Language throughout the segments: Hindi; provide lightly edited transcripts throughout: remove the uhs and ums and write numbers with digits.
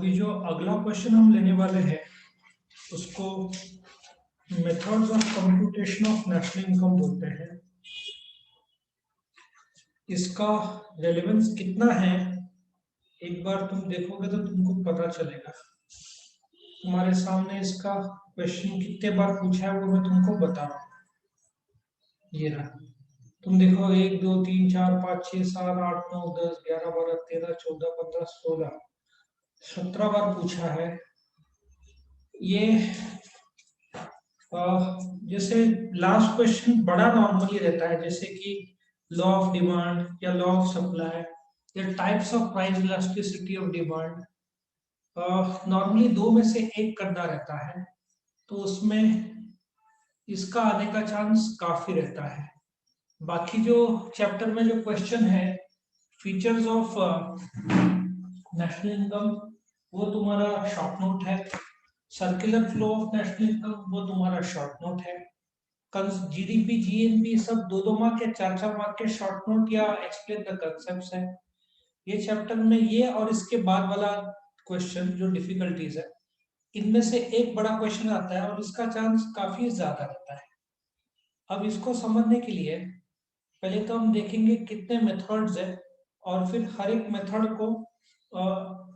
अभी जो अगला क्वेश्चन हम लेने वाले हैं उसको methods of computation of national income बोलते हैं। इसका रेलेवेंस कितना है एक बार तुम देखोगे तो तुमको पता चलेगा। तुम्हारे सामने इसका क्वेश्चन कितने बार पूछा है वो मैं तुमको बता रहा हूँ। ये रहा, तुम देखो 1 2 3 4 5 6 7 8 9 10 11 12 13 14 15 16 17 बार पूछा है। ये जैसे लास्ट क्वेश्चन बड़ा नॉर्मली रहता है, जैसे कि लॉ ऑफ डिमांड या लॉ ऑफ सप्लाई या types of price elasticity of demand. Normally दो में से एक करना रहता है, तो उसमें इसका आने का चांस काफी रहता है। बाकी जो चैप्टर में जो क्वेश्चन है फीचर्स ऑफ नेशनल इनकम, वो तुम्हारा शॉर्ट नोट है। Circular flow of national income वो तुम्हारा शॉर्ट नोट है। जीडीपी जीएनपी सब दो दो मार्क या चार चार मार्क के शॉर्ट नोट या एक्सप्लेन द कंसेप्ट्स है। ये चैप्टर में ये और इसके बाद वाला क्वेश्चन जो डिफिकल्टीज है, इनमें से एक बड़ा क्वेश्चन आता है और इसका चांस काफी ज्यादा रहता है। अब इसको समझने के लिए पहले तो हम देखेंगे कितने मेथड्स है और फिर हर एक मेथड को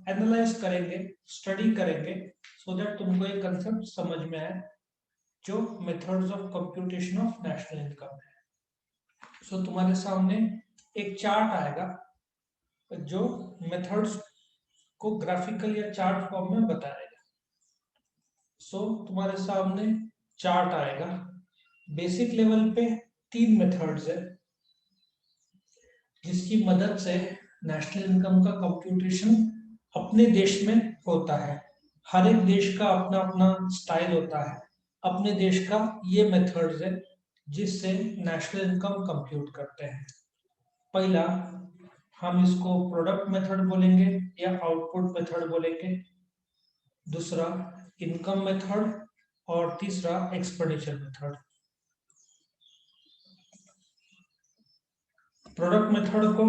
एनालाइज करेंगे, स्टडी करेंगे, सो दैट तुमको एक कंसेप्ट समझ में आए जो methods of computation of national income है। सो तुम्हारे सामने एक चार्ट आएगा जो मेथड्स को ग्राफिकल या चार्ट फॉर्म में बताएगा। सो तुम्हारे सामने चार्ट आएगा। बेसिक लेवल पे 3 मेथड्स है जिसकी मदद से नेशनल इनकम का कंप्यूटेशन अपने देश में होता है। हर एक देश का अपना अपना स्टाइल होता है। अपने देश का ये मेथड्स है जिससे नेशनल इनकम कंप्यूट करते हैं। पहला हम इसको प्रोडक्ट मेथड बोलेंगे या आउटपुट मेथड बोलेंगे, दूसरा इनकम मेथड और तीसरा एक्सपेंडिचर मेथड। प्रोडक्ट मेथड को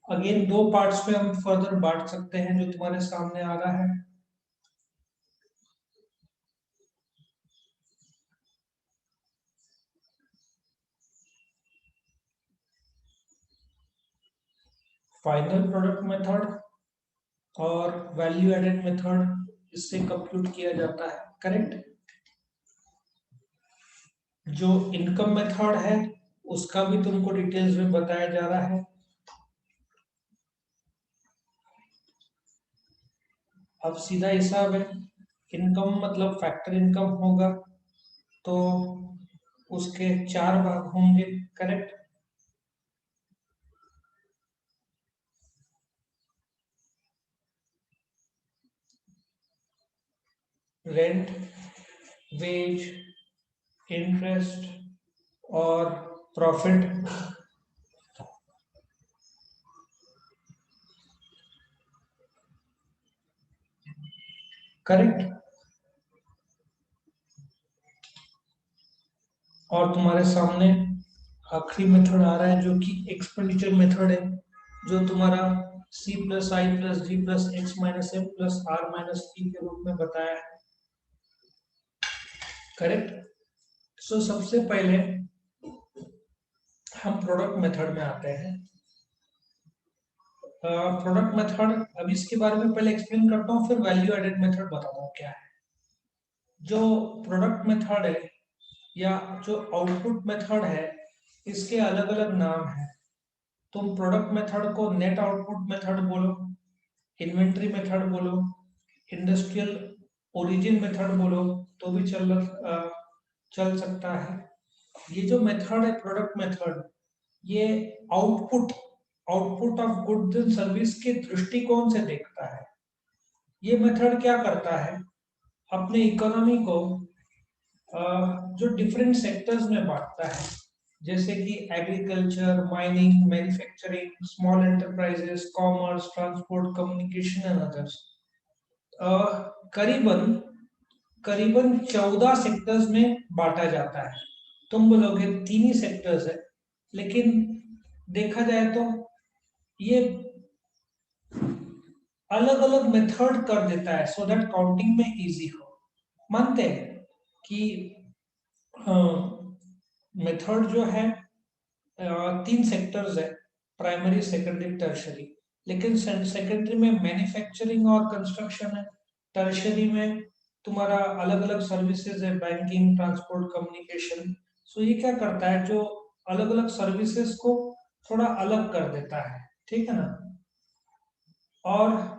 अगेन दो पार्ट्स में हम फर्दर बांट सकते हैं जो तुम्हारे सामने आ रहा है। फाइनल प्रोडक्ट मेथड और वैल्यू एडेड मेथड, इससे कंप्यूट किया जाता है, करेक्ट। जो इनकम मेथड है उसका भी तुमको डिटेल्स में बताया जा रहा है। अब सीधा हिसाब है, इनकम मतलब फैक्टर इनकम होगा तो उसके 4 भाग होंगे, करेक्ट। रेंट, वेज, इंटरेस्ट और प्रॉफिट। करेक्ट। और तुम्हारे सामने आखिरी मेथड आ रहा है जो कि एक्सपेंडिचर मेथड है, जो तुम्हारा c plus I plus D plus X minus M plus R minus P के रूप में बताया है, करेक्ट। सो सबसे पहले हम प्रोडक्ट मेथड में आते हैं। प्रोडक्ट मेथड, अब इसके बारे में पहले एक्सप्लेन करता हूँ फिर वैल्यू एडेड मेथड बताता हूँ क्या है। जो प्रोडक्ट मेथड है या जो आउटपुट मेथड है इसके अलग अलग नाम है। तुम प्रोडक्ट मेथड को नेट आउटपुट मेथड बोलो, इन्वेंट्री मेथड बोलो, इंडस्ट्रियल ओरिजिन मेथड बोलो तो भी चल सकता है। ये जो मेथड है प्रोडक्ट मेथड, ये output output of goods and service के दृष्टिकोण से देखता है। ये मेथड क्या करता है, अपने इकोनॉमी को जो डिफरेंट सेक्टर्स में बांटता है, जैसे कि agriculture, mining, manufacturing, small enterprises, commerce, transport, communication and others. करीबन करीबन 14 सेक्टर्स में बांटा जाता है। तुम बोलोगे 3 ही सेक्टर्स है, लेकिन देखा जाए तो ये अलग अलग मेथड कर देता है सो दैट काउंटिंग में इजी हो। मानते हैं कि मेथड जो है 3 सेक्टर्स है, प्राइमरी सेकेंडरी टर्शरी। लेकिन सेकेंडरी में मैन्युफैक्चरिंग और कंस्ट्रक्शन है, टर्शरी में तुम्हारा अलग अलग सर्विसेज है, बैंकिंग, ट्रांसपोर्ट, कम्युनिकेशन। सो ये क्या करता है, जो अलग अलग सर्विसेज को थोड़ा अलग कर देता है, ठीक है ना। और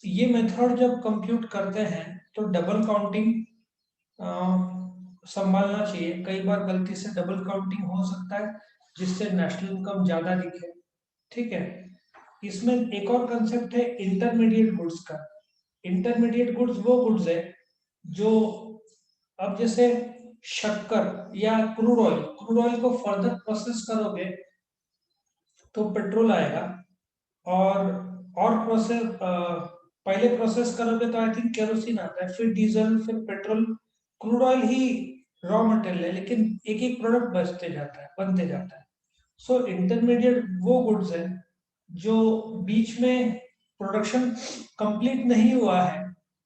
ये मेथड जब कंप्यूट करते हैं तो डबल काउंटिंग संभालना चाहिए। कई बार गलती से डबल काउंटिंग हो सकता है जिससे नेशनल इनकम ज्यादा दिखे, ठीक है। इसमें एक और कंसेप्ट है इंटरमीडिएट गुड्स का। इंटरमीडिएट गुड्स वो गुड्स है जो, अब जैसे शक्कर या क्रूड ऑयल को फर्दर प्रोसेस करोगे तो पेट्रोल आएगा। और प्रोसेस पहले प्रोसेस करोगे तो आई थिंक केरोसिन आता है, फिर डीजल, फिर पेट्रोल। क्रूड ऑयल ही रॉ मटेरियल है, लेकिन एक एक प्रोडक्ट बनते जाता है। सो इंटरमीडिएट वो गुड्स है जो बीच में प्रोडक्शन कंप्लीट नहीं हुआ है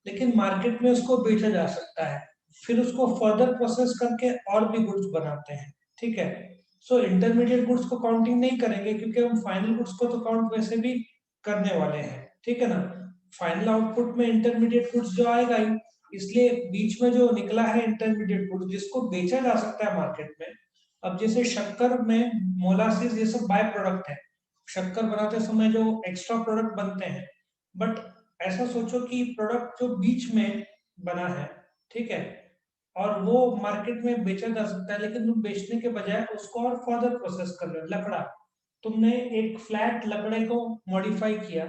लेकिन मार्केट में उसको बेचा जा सकता है, फिर उसको फर्दर प्रोसेस करके और भी गुड्स बनाते हैं, ठीक है। सो इंटरमीडिएट गुड्स को काउंटिंग नहीं करेंगे क्योंकि हम फाइनल गुड्स को तो काउंट वैसे भी करने वाले हैं, ठीक है ना। फाइनल आउटपुट में इंटरमीडिएट गुड्स जो आएगा ही, इसलिए बीच में जो निकला है इंटरमीडिएट गुड्स जिसको बेचा जा सकता है मार्केट में। अब जैसे शक्कर में मोलासिस ये सब बाय प्रोडक्ट है, शक्कर बनाते समय जो एक्स्ट्रा प्रोडक्ट बनते हैं। बट ऐसा सोचो कि प्रोडक्ट जो बीच में बना है, ठीक है, और वो मार्केट में बेचा जा सकता है, लेकिन तुम बेचने के बजाय उसको और फर्दर प्रोसेस कर रहे हो। लकड़ा, तुमने एक फ्लैट लकड़े को मॉडिफाई किया,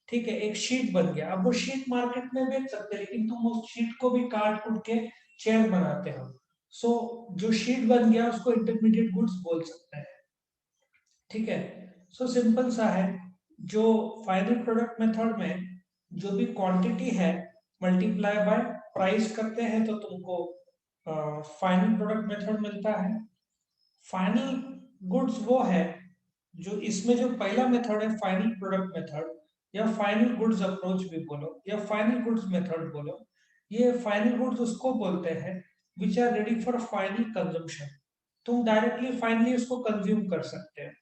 ठीक है, एक शीट बन गया। अब वो शीट मार्केट में बेच सकते हैं, लेकिन तुम उस शीट को भी काट कूट के चेयर बनाते हो। सो जो शीट बन गया उसको इंटरमीडिएट गुड्स बोल सकते हैं, ठीक है। सो सिंपल सा है, जो फाइनल प्रोडक्ट मेथड में जो भी क्वांटिटी है मल्टीप्लाई बाय प्राइस करते हैं तो तुमको फाइनल प्रोडक्ट मेथड मिलता है। फाइनल गुड्स वो है जो, इसमें जो पहला मेथड है फाइनल प्रोडक्ट मेथड, या फाइनल गुड्स अप्रोच भी बोलो या फाइनल गुड्स मेथड बोलो, ये फाइनल गुड्स उसको बोलते हैं which are ready for final consumption. तुम डायरेक्टली फाइनली उसको कंज्यूम कर सकते हैं।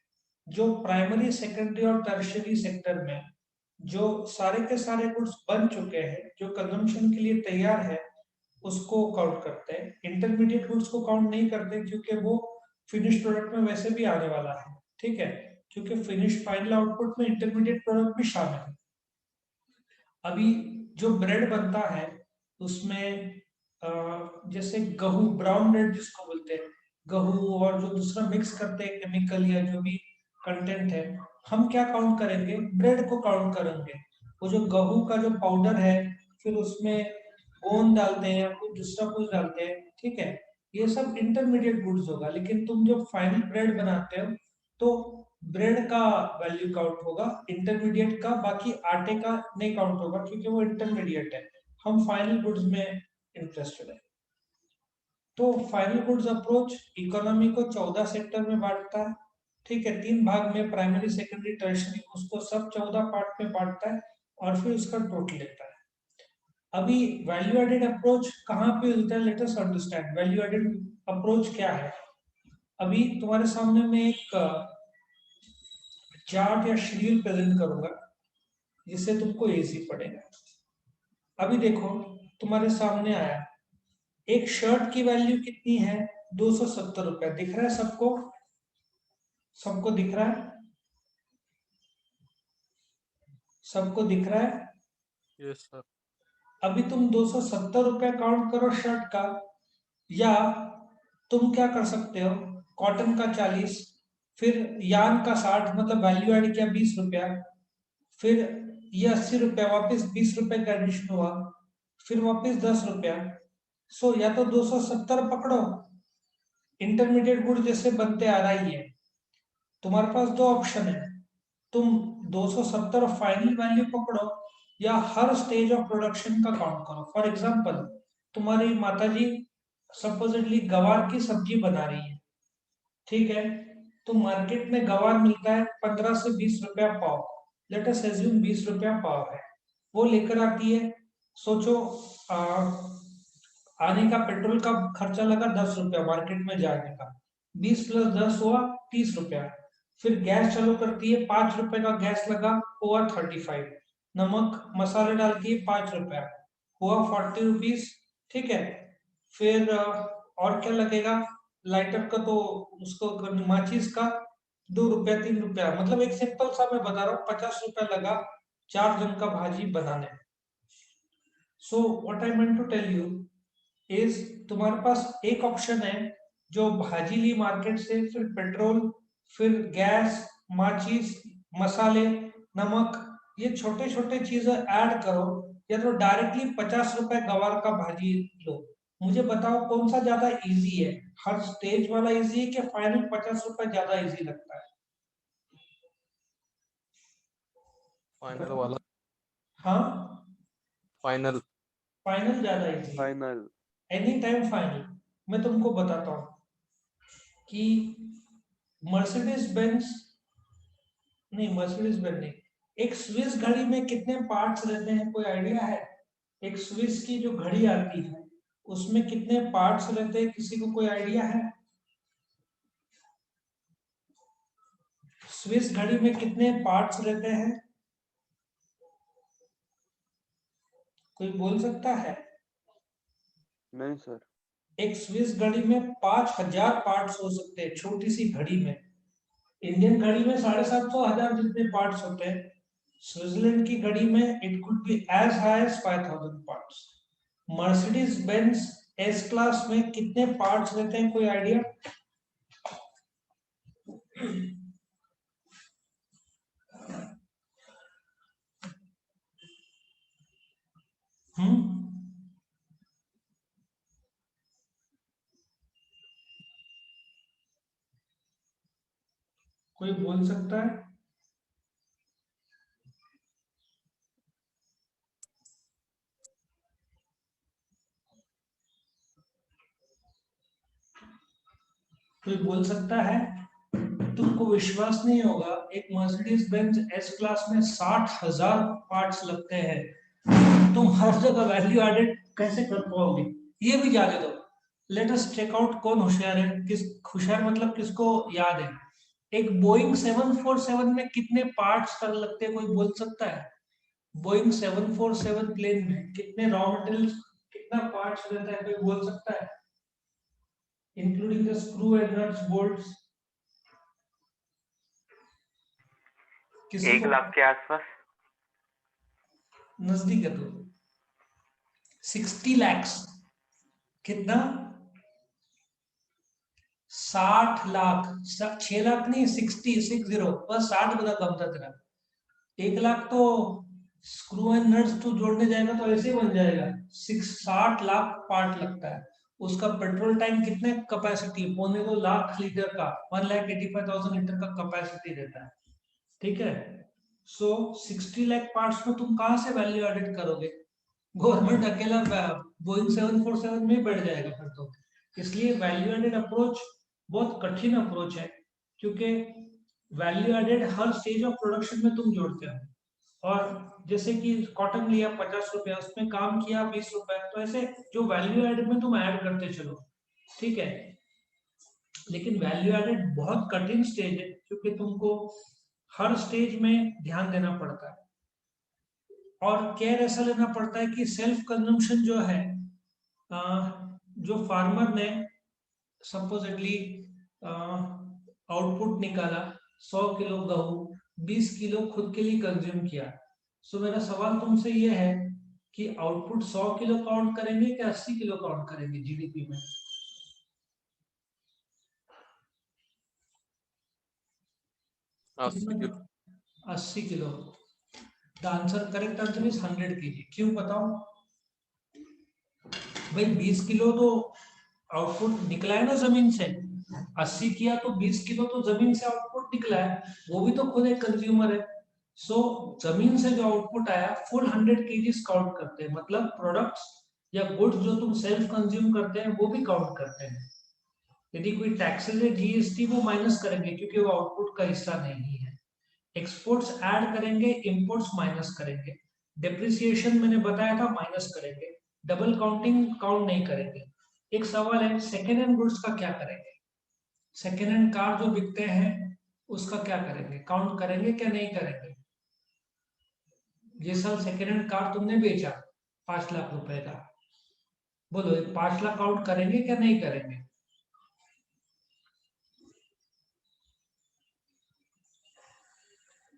जो प्राइमरी, सेकेंडरी और टर्शियरी सेक्टर में जो सारे के सारे गुड्स बन चुके हैं, जो कंजम्पशन के लिए तैयार है, उसको काउंट करते हैं। इंटरमीडिएट गुड्स को काउंट नहीं करते क्योंकि वो फिनिश प्रोडक्ट में वैसे भी आने वाला है, ठीक है, क्योंकि फिनिश फाइनल आउटपुट में इंटरमीडिएट प्रोडक्ट भी शामिल है। अभी जो ब्रेड बनता है उसमें जैसे गेहूं, ब्राउन ब्रेड जिसको बोलते हैं, गेहूं और जो दूसरा मिक्स करते हैं केमिकल या जो भी कंटेंट है, हम क्या काउंट करेंगे, ब्रेड को काउंट करेंगे। वो जो गेहूं का जो पाउडर है, फिर उसमें गोंद डालते हैं या कुछ दूसरा कुछ डालते हैं, ठीक है, ये सब इंटरमीडिएट गुड्स होगा। लेकिन तुम जो फाइनल ब्रेड बनाते हो तो ब्रेड का वैल्यू काउंट होगा, इंटरमीडिएट का, बाकी आटे का नहीं काउंट होगा क्योंकि वो इंटरमीडिएट है। हम फाइनल गुड्स में इंटरेस्टेड है। तो फाइनल गुड्स अप्रोच इकोनॉमी को 14 सेक्टर में बांटता है, ठीक है, 3 भाग में, प्राइमरी, सेकेंडरी, टर्शियरी, उसको सब 14 पार्ट में बांटता है और फिर उसका टोटल लेता है। अभी वैल्यू एडेड अप्रोच कहाँ पे होता है, let us understand value added approach क्या है। अभी तुम्हारे सामने मैं एक चार्ट या शेड्यूल प्रेजेंट करूंगा जिससे तुमको इजी पड़ेगा। अभी देखो, तुम्हारे सामने आया, एक शर्ट की वैल्यू कितनी है, 270 रुपए, दिख रहा है सबको, सबको दिख रहा है, सबको दिख रहा है। Yes sir. अभी तुम 270 रुपए काउंट करो शर्ट का, या तुम क्या कर सकते हो, कॉटन का 40, फिर यान का 60, मतलब वैल्यू ऐड किया 20 रुपया, फिर ये 80 रुपया, वापिस 20 रुपए का एडिशन हुआ, फिर वापिस 10 रुपया। सो या तो 270 पकड़ो, इंटरमीडिएट गुड जैसे बनते आ रहा ही है, तुम्हारे पास दो ऑप्शन है, तुम 270 फाइनल वैल्यू पकड़ो या हर स्टेज ऑफ प्रोडक्शन का काउंट करो। फॉर एग्जांपल, तुम्हारी माताजी सपोजिटली गवार की सब्जी बना रही है, ठीक है, तो मार्केट में गवार मिलता है 15 से 20 रुपया पाव, लेट अस एज्यूम 20 रुपया पाव है, वो लेकर आती है। सोचो आने का पेट्रोल का खर्चा लगा 10 रुपया मार्केट में जाने का, 20 प्लस 10 हुआ 30 रुपया। फिर गैस चालू करती है, 5 रुपए का गैस लगा, हुआ 35। नमक मसाले डालती है 5 रुपया, हुआ 40 रुपीज। ठीक है, फिर और क्या लगेगा, लाइटर का तो उसको माचिस का 2 रुपया 3 रुपया, मतलब एक सिंपल सा मैं बता रहा हूँ, 50 रुपया लगा 4 जन का भाजी बनाने में। So what I meant to tell you is, तुम्हारे पास एक ऑप्शन है जो भाजी ली मार्केट से, फिर पेट्रोल, फिर गैस, माचिस, मसाले, नमक, ये छोटे छोटे चीजें ऐड करो, या तो डायरेक्टली 50 रुपए गवार का भाजी लो। मुझे बताओ कौन सा ज्यादा इजी है, हर स्टेज वाला इजी है कि फाइनल 50 रुपए ज्यादा इजी लगता है? फाइनल वाला। हाँ, फाइनल। फाइनल ज्यादा इजी है, फाइनल। Any time final. मैं तुमको बताता हूँ कि मर्सिडीज बेंज, नहीं मर्सिडीज बेंज नहीं, एक स्विस घड़ी में कितने पार्ट्स रहते हैं, कोई आइडिया है? एक स्विस की जो घड़ी आती है उसमें कितने पार्ट्स रहते हैं, किसी को कोई आइडिया है? स्विस घड़ी में कितने पार्ट्स रहते हैं, कोई बोल सकता है? नहीं सर। एक स्विस घड़ी में 5000 पार्ट्स हो सकते हैं, छोटी सी घड़ी में। इंडियन घड़ी में 750 जितने पार्ट्स होते हैं, स्विट्जरलैंड की घड़ी में it could be as high as 5000 parts. Mercedes Benz S class में कितने पार्ट्स रहते हैं, कोई आइडिया? हम्म, कोई बोल सकता है? कोई बोल सकता है? तुमको विश्वास नहीं होगा, एक मर्सिडीज बेंज एस क्लास में 60,000 पार्ट्स लगते हैं। तुम हर जगह वैल्यू एडेड कैसे कर पाओगे? ये भी जाने दो, लेट अस चेक आउट कौन होशियार है, किस होशियार मतलब किसको याद है। एक बोइंग 747 में कितने पार्ट्स कर लगते हैं, कोई बोल सकता है? बोइंग 747 प्लेन में कितने रॉ मटेरियल, कितना पार्ट्स रहता है, कोई बोल सकता है? Including the screw and nuts bolts, किसी 1 को? लाख के आसपास। नजदीक है तो 60 lakhs। कितना? 60 लाख। 6 लाख नहीं, 60 बस 60 गुना कम था तेरा। 1 लाख तो स्क्रू एंड नट्स तो जोड़ने जाएगा तो ऐसे ही बन जाएगा। 60 लाख पार्ट लगता है। उसका पेट्रोल टैंक कितने कैपेसिटी, 2.25 लाख लीटर का, 1,85,000 लीटर का कैपेसिटी रहता है। ठीक है, सो 60 लाख पार्ट्स में तुम कहां से वैल्यू एडेड करोगे? गवर्नमेंट अकेला बोइंग 747 में बैठ जाएगा फिर तो। इसलिए वैल्यू एडेड अप्रोच बहुत कठिन अप्रोच है, क्योंकि वैल्यू एडेड हर स्टेज ऑफ प्रोडक्शन में तुम जोड़ते हो। और जैसे कि कॉटन लिया 50 रुपया, उसमें काम किया 20 रुपए, तो ऐसे जो वैल्यू एडेड में तुम ऐड करते चलो। ठीक है, लेकिन वैल्यू एडेड बहुत कठिन स्टेज है, क्योंकि तुमको हर स्टेज में ध्यान देना पड़ता है और केयर ऐसा लेना पड़ता है कि सेल्फ कंजम्पशन जो है, जो फार्मर ने सपोजिटली आउटपुट निकाला 100 किलो गेहूं, 20 किलो खुद के लिए कंज्यूम किया। सो मेरा सवाल तुमसे ये है कि आउटपुट 100 किलो काउंट करेंगे कि 80 किलो काउंट करेंगे जीडीपी में? 80 kilo. The answer, correct answer is 100 kg। क्यों बताओ भाई? 20 किलो तो आउटपुट निकला है ना जमीन से, 80 किया तो 20 किलो तो जमीन से आउटपुट निकला है, वो भी तो खुद एक कंज्यूमर है। सो जमीन से जो आउटपुट आया फुल 100 kg काउंट करते हैं, मतलब प्रोडक्ट्स या गुड्स जो तुम सेल्फ कंज्यूम करते हैं वो भी काउंट करते हैं। यदि कोई टैक्सेस है जीएसटी, वो माइनस करेंगे क्योंकि वो आउटपुट का हिस्सा नहीं है। एक्सपोर्ट्स ऐड करेंगे, इंपोर्ट्स माइनस करेंगे, डेप्रिसिएशन मैंने बताया था माइनस करेंगे, डबल काउंटिंग काउंट नहीं करेंगे। एक सवाल है सेकेंड हैंड गुड्स का क्या करेंगे? सेकेंड हैंड कार जो बिकते हैं उसका क्या करेंगे? काउंट करेंगे क्या नहीं करेंगे? ये साल सेकेंड हैंड कार तुमने बेचा 5 लाख रुपए का, बोलो 5 लाख काउंट करेंगे क्या नहीं करेंगे?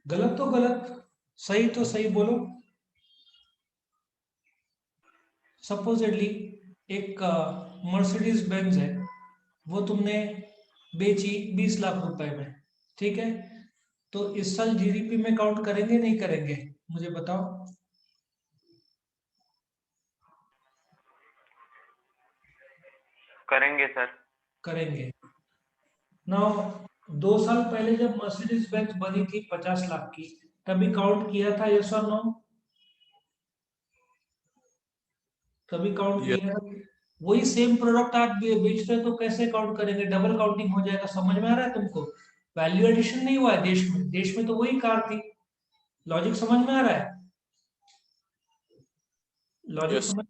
गलत तो गलत, सही तो सही बोलो। सपोजिटली एक मर्सिडीज बेंज है, वो तुमने बेची 20 लाख रुपए में, ठीक है? तो इस साल जीडीपी में काउंट करेंगे नहीं करेंगे, मुझे बताओ। करेंगे सर। करेंगे। नाउ 2 साल पहले जब मर्सिडीज बेंज बनी थी 50 लाख की, तभी काउंट किया था, यस और नो? तभी काउंट Yes. किया था। वही सेम प्रोडक्ट आप बेच रहे हो तो कैसे काउंट करेंगे? डबल काउंटिंग हो जाएगा। समझ में आ रहा है तुमको? वैल्यू एडिशन नहीं हुआ है देश में, देश में तो वही कार थी। लॉजिक समझ में आ रहा है? Logic Yes. समझ।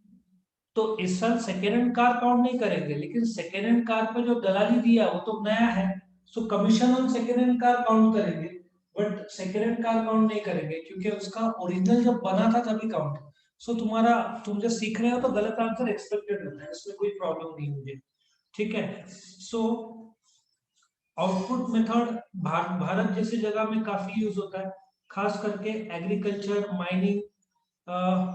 तो इस साल सेकेंड हैंड कार काउंट नहीं करेंगे, लेकिन सेकेंड हैंड कार पे जो दलाली दिया वो तो नया है, so commission on second hand car count करेंगे, but second hand car count नहीं करेंगे क्योंकि उसका ओरिजिनल जब बना था तभी काउंट। सो तुम्हारा, तुम जब सीख रहे हो तो गलत आंसर एक्सपेक्टेड होता है, इसमें कोई प्रॉब्लम नहीं मुझे, ठीक है? सो आउटपुट मेथड भारत जैसी जगह में काफी यूज होता है, खास करके एग्रीकल्चर, माइनिंग,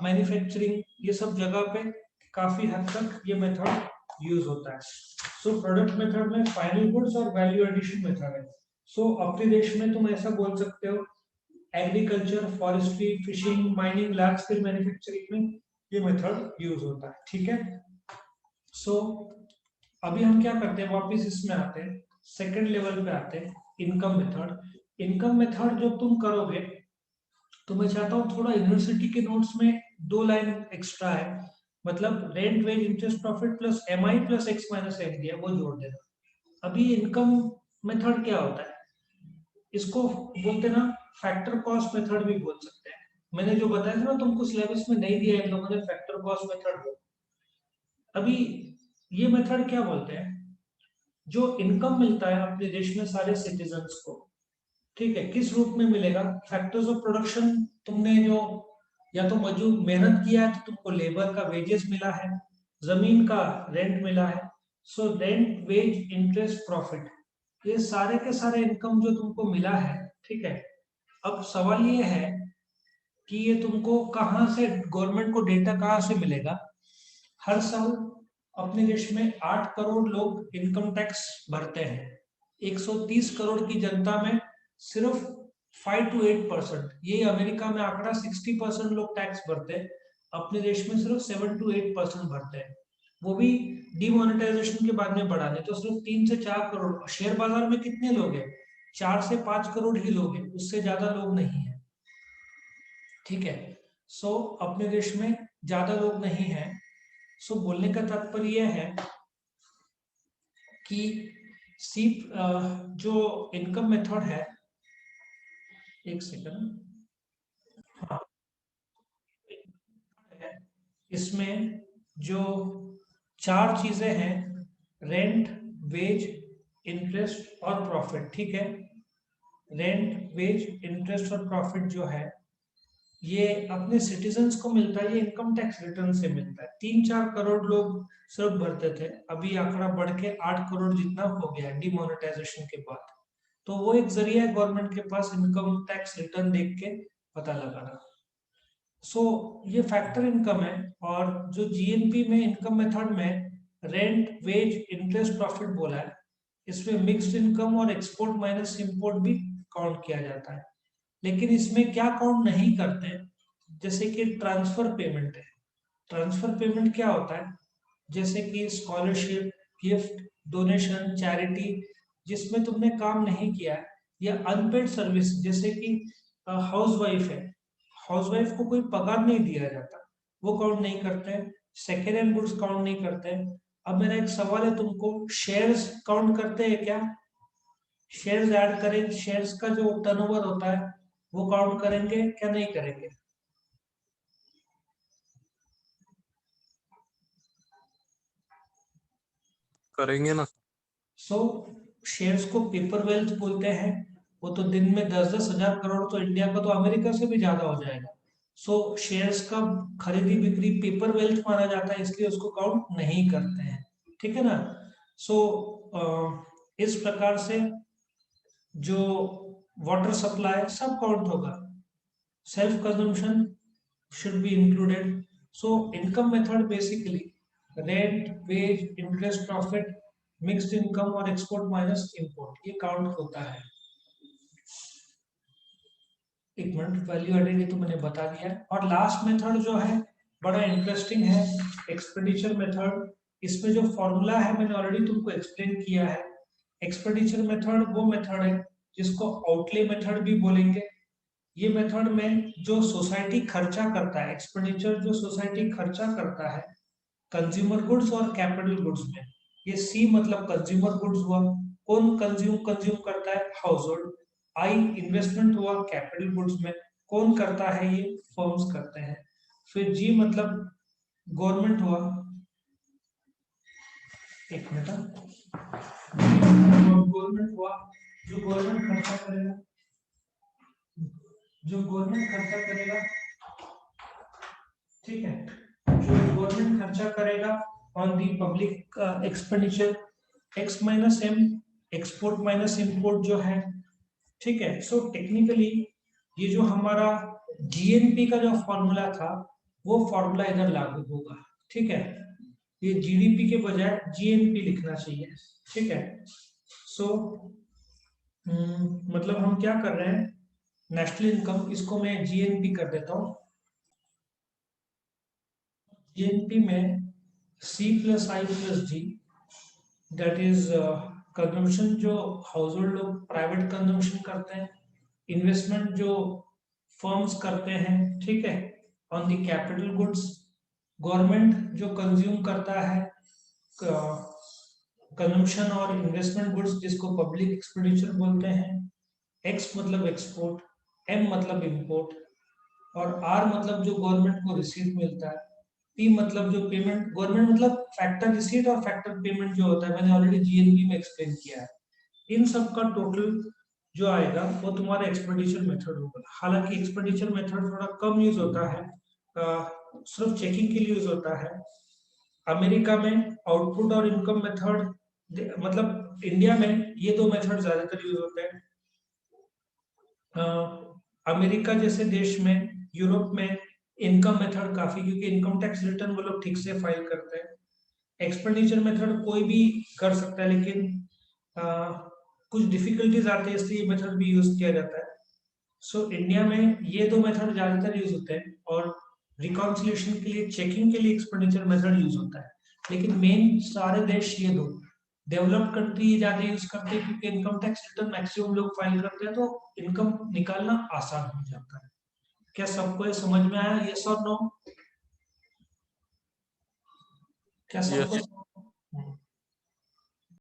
मैन्युफैक्चरिंग, ये सब जगह पे काफी हद तक ये मेथड यूज होता है। सो प्रोडक्ट मेथड में फाइनल गुड्स और वैल्यू एडिशन मेथड है। सो अपने देश में तुम ऐसा बोल सकते हो, agriculture, forestry, fishing, mining, large scale manufacturing में ये मेथड यूज होता है, ठीक है? सो अभी हम क्या करते हैं, वापस इसमें आते हैं, सेकंड लेवल पे आते हैं, इनकम मेथड। इनकम मेथड जब तुम करोगे तो मैं चाहता हूँ थोड़ा यूनिवर्सिटी के नोट्स में 2 लाइन एक्स्ट्रा है, मतलब rent, wage, interest, profit plus MI plus X minus M दिया, वो जोड़ देना। अभी इनकम मेथड क्या होता है, इसको बोलते ना फैक्टर कॉस्ट मेथड भी बोल सकते हैं। मैंने जो बताया था ना तुमको, सिलेबस में नहीं दिया इन लोगों ने, फैक्टर कॉस्ट मेथड। अभी ये मेथड क्या बोलते हैं, जो इनकम मिलता है अपने देश में सारे सिटीजन्स को, ठीक है, किस रूप में मिलेगा? फैक्टर्स ऑफ प्रोडक्शन, तुमने जो या तो मजदूर मेहनत किया है तो तुमको लेबर का वेजेस मिला है, जमीन का रेंट मिला है, so rent, wage, interest, profit, ये सारे के सारे इनकम जो तुमको मिला है, ठीक है? अब सवाल ये है कि ये तुमको कहाँ से, गवर्नमेंट को डेटा कहाँ से मिलेगा? हर साल अपने देश में 8 करोड़ लोग इनकम टैक्स भरते हैं। 130 करोड़ की जनता में सिर्फ 5 to 8%, ये अमेरिका में आंकड़ा 60% लोग टैक्स भरते हैं, अपने देश में सिर्फ 7 to 8% भरते हैं, वो भी डिमोनेटाइजेशन के बाद में बढ़ा दे तो सिर्फ 3 से 4 करोड़। शेयर बाजार में कितने लोग हैं? 4 से 5 करोड़ ही लोग हैं, उससे ज्यादा लोग नहीं है, ठीक है? सो अपने देश में ज्यादा लोग नहीं है। सो बोलने का तात्पर्य यह है कि सी जो इनकम मेथड है, एक सेकंड, हाँ, इसमें जो 4 चीजें हैं, रेंट, वेज, इंटरेस्ट और प्रॉफिट, ठीक है? रेंट, वेज, इंटरेस्ट और प्रॉफिट जो है ये अपने सिटीजन्स को मिलता है, ये इनकम टैक्स रिटर्न से मिलता है। 3-4 करोड़ लोग सिर्फ भरते थे, अभी आंकड़ा बढ़ के 8 करोड़ जितना हो गया डिमोनेटाइजेशन के बाद। तो वो एक जरिया है गवर्नमेंट के पास इनकम टैक्स रिटर्न देख के पता लगाना। सो ये फैक्टर इनकम है, और जो जीएनपी में इनकम मेथड में रेंट, वेज, इंटरेस्ट, प्रॉफिट बोला है, इसमें मिक्स्ड इनकम और एक्सपोर्ट माइनस इंपोर्ट भी काउंट किया जाता है। लेकिन इसमें क्या काउंट नहीं करते, जैसे कि ट्रांसफर पेमेंट है। ट्रांसफर पेमेंट क्या होता है? जैसे कि स्कॉलरशिप, गिफ्ट, डोनेशन, चैरिटी, जिसमें तुमने काम नहीं किया है, या अनपेड सर्विस, जैसे कि हाउस वाइफ है, हाउस वाइफ को कोई पगार नहीं दिया जाता, वो काउंट नहीं करते हैं। सेकेंड हैंड गुड्स काउंट नहीं करते हैं। अब मेरा एक सवाल है तुमको, शेयर्स काउंट करते हैं क्या? शेयर्स ऐड करें, शेयर्स का जो टर्नओवर होता है वो काउंट करेंगे क्या नहीं करेंगे? करेंगे ना। सो शेयर्स को पेपर वेल्थ बोलते हैं। वो तो दिन में 10-10 हजार करोड़, तो इंडिया का तो अमेरिका से भी ज्यादा हो जाएगा। सो शेयर्स का खरीदी बिक्री पेपर वेल्थ माना जाता है, इसलिए उसको काउंट नहीं करते हैं। ठीक है ना? सो इस प्रकार से जो वाटर सप्लाई सब काउंट होगा। Self consumption should be included. So income method basically rent, wage, interest, profit, mixed income और export minus import, ये काउंट होता है। एक मिनट, वैल्यू एडेड ये तो मैंने बता दिया है। और लास्ट मेथड जो है बड़ा इंटरेस्टिंग है, एक्सपेंडिचर मेथड। इसमें जो फॉर्मूला है मैंने ऑलरेडी तुमको एक्सप्लेन किया है। एक्सपेंडिचर मेथड वो मेथड है जिसको आउटले मेथड भी बोलेंगे। ये मेथड में जो सोसाइटी खर्चा करता है, एक्सपेंडिचर जो सोसाइटी खर्चा करता है कंज्यूमर गुड्स और कैपिटल गुड्स में, ये सी मतलब कंज्यूमर गुड्स हुआ, कौन कंज्यूम करता है? House hold. आई इन्वेस्टमेंट हुआ कैपिटल गुड्स में, कौन करता है? ये फर्म्स करते हैं। फिर जी मतलब गवर्नमेंट हुआ, एक मिनट, गवर्नमेंट हुआ, जो गवर्नमेंट खर्चा करेगा, जो गवर्नमेंट खर्चा करेगा, ठीक है, जो गवर्नमेंट खर्चा करेगा on the public expenditure, X minus M, export minus import जो है। ठीक है, सो टेक्निकली ये जो हमारा जीएनपी का जो फॉर्मूला था वो फॉर्मूला इधर लागू होगा। ठीक है, ये जीडीपी के बजाय जीएनपी लिखना चाहिए। ठीक है, सो मतलब हम क्या कर रहे हैं, नेशनल इनकम, इसको मैं जीएनपी कर देता हूँ। जीएनपी में C plus I plus G, that is consumption जो हाउस होल्ड लोग प्राइवेट कंजम्पशन करते हैं, इन्वेस्टमेंट जो फर्म्स करते हैं, ठीक है, on the capital goods, government जो कंज्यूम करता है कंजम्पशन और इन्वेस्टमेंट गुड्स जिसको पब्लिक एक्सपेंडिचर बोलते हैं, एक्स मतलब एक्सपोर्ट, एम मतलब इंपोर्ट, और आर मतलब जो गवर्नमेंट को रिसीट मिलता है, पी मतलब जो पेमेंट, गवर्नमेंट मतलब फैक्टर रिसीट और फैक्टर पेमेंट जो होता है, मैंने ऑलरेडी जीएनपी में एक्सप्लेन किया है। इन सब का टोटल जो आएगा वो तुम्हारा एक्सपेंडिचर मेथड होगा। हालांकि एक्सपेंडिचर मेथड थोड़ा कम यूज होता है, सिर्फ चेकिंग के लिए यूज होता है। अमेरिका में आउटपुट और इनकम मेथड, मतलब इंडिया में ये दो मेथड ज्यादातर यूज होते हैं। अमेरिका जैसे देश में, यूरोप में इनकम मेथड काफी, क्योंकि इनकम टैक्स रिटर्न वो लोग ठीक से फाइल करते हैं। एक्सपेंडिचर मेथड कोई भी कर सकता है, लेकिन कुछ डिफिकल्टीज आते हैं, इसलिए मेथड भी यूज किया जाता है। सो इंडिया में ये दो मेथड ज्यादातर यूज होते हैं, और रिकॉन्सिलिएशन के लिए, चेकिंग के लिए एक्सपेंडिचर मेथड यूज होता है। लेकिन मेन सारे देश ये दो, डेवलप्ड कंट्री ज्यादा यूज करते हैं क्योंकि इनकम टैक्स रिटर्न मैक्सिमम लोग फाइल करते हैं, तो इनकम निकालना आसान हो जाता है। क्या सबको ये समझ में आया? यस और नो? क्या सबको